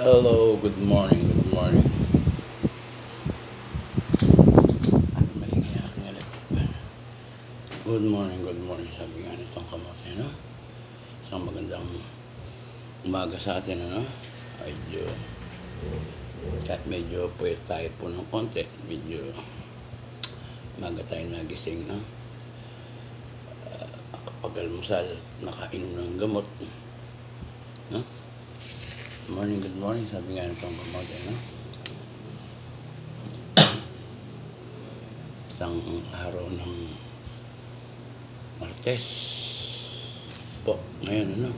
Hello, good morning, good morning. Ano maingay aking electric? Good morning, sabi nga nitong kamote, no? Isang magandang umaga sa atin, ano? Medyo puyat tayo po ng konti. Medyo umaga tayo nagising, no? Kapag-almusal, nakainom ng gamot, no? Good morning, sabi nga nitong kamote, no? Isang araw ng Martes po ngayon, ano?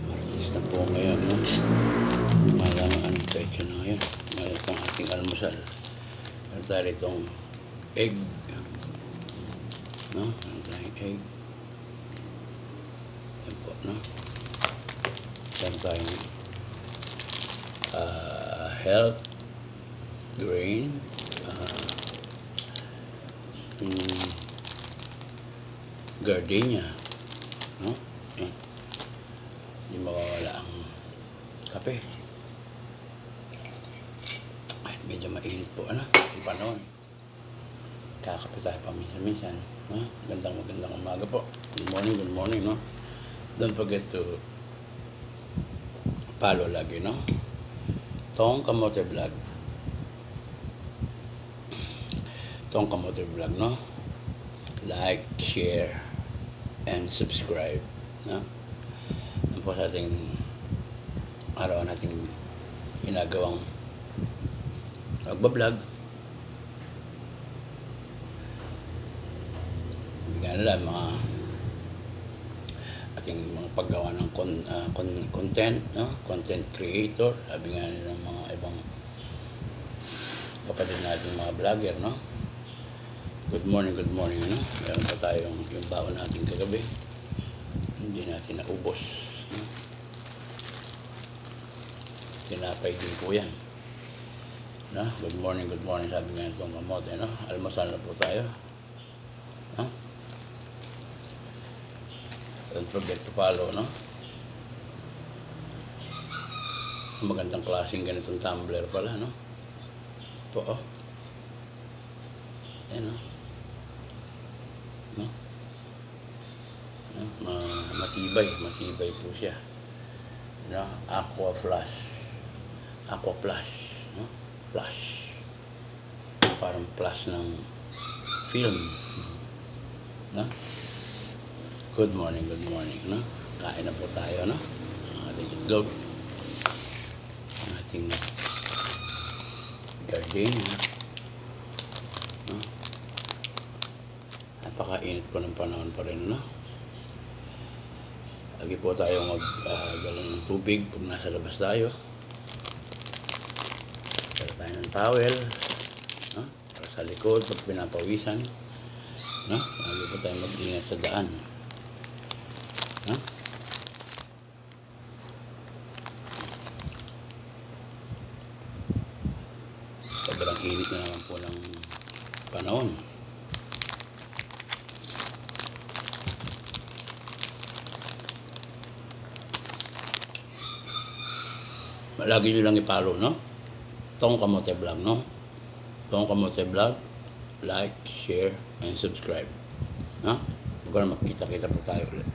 Martes na po ngayon, no? Malamang anong pecha na ngayon. Ngayon itong ating almusal. Meron tayo itong egg, no? Meron tayong egg. Yan po, no? Meron tayong health grain, gardenia, no? Hindi mawawala ang kape. Kahit medyo mainit po, ano? Yung panahon. Kakape tayo pa minsan-minsan, no? Magandang umaga po. Good morning, no? Don't forget to follow lagi, no? Tong Kamote Vlog. Tong Kamote Vlog, no? Like, share, and subscribe, no? Yan po sa ating araw nating ginagawang pagbablog. Bigyan nila mga ating mga paggawa ng content, no? Content creator, sabi nga nila ng mga ibang kapatid natin mga vlogger, no? Good morning, ano? Meron pa tayong yung bawon natin kagabi. Hindi natin naubos, no? Tinapay din po yan, no? Good morning, sabi nga itong kamote, no? Almasal na po tayo, no? Don't forget to follow, no? Magandang klaseng ganitong tumbler pala, no? Ito, oh. Ayan, oh. No? Matibay po siya. No? Aqua Plus, no? Plus. Parang plus ng film, no? Good morning, no? Kain na po tayo, no? Ang ating itlog, ang ating gardenia, no? Napakainit po ng panahon pa rin, no? Lagi po tayo magdala ng tubig pag nasa labas tayo. Dala tayo ng towel, no? Para sa likod pag pinapawisan, no? Lagi po tayo mag-ingat sa daan, no? Sobrang init na naman po ng panahon. Lagi nyo lang ipalo, no? Tong Kamote Vlog, no? Tong Kamote Vlog, like, share, and subscribe, no? Huwag na magkita-kita po tayo ulit.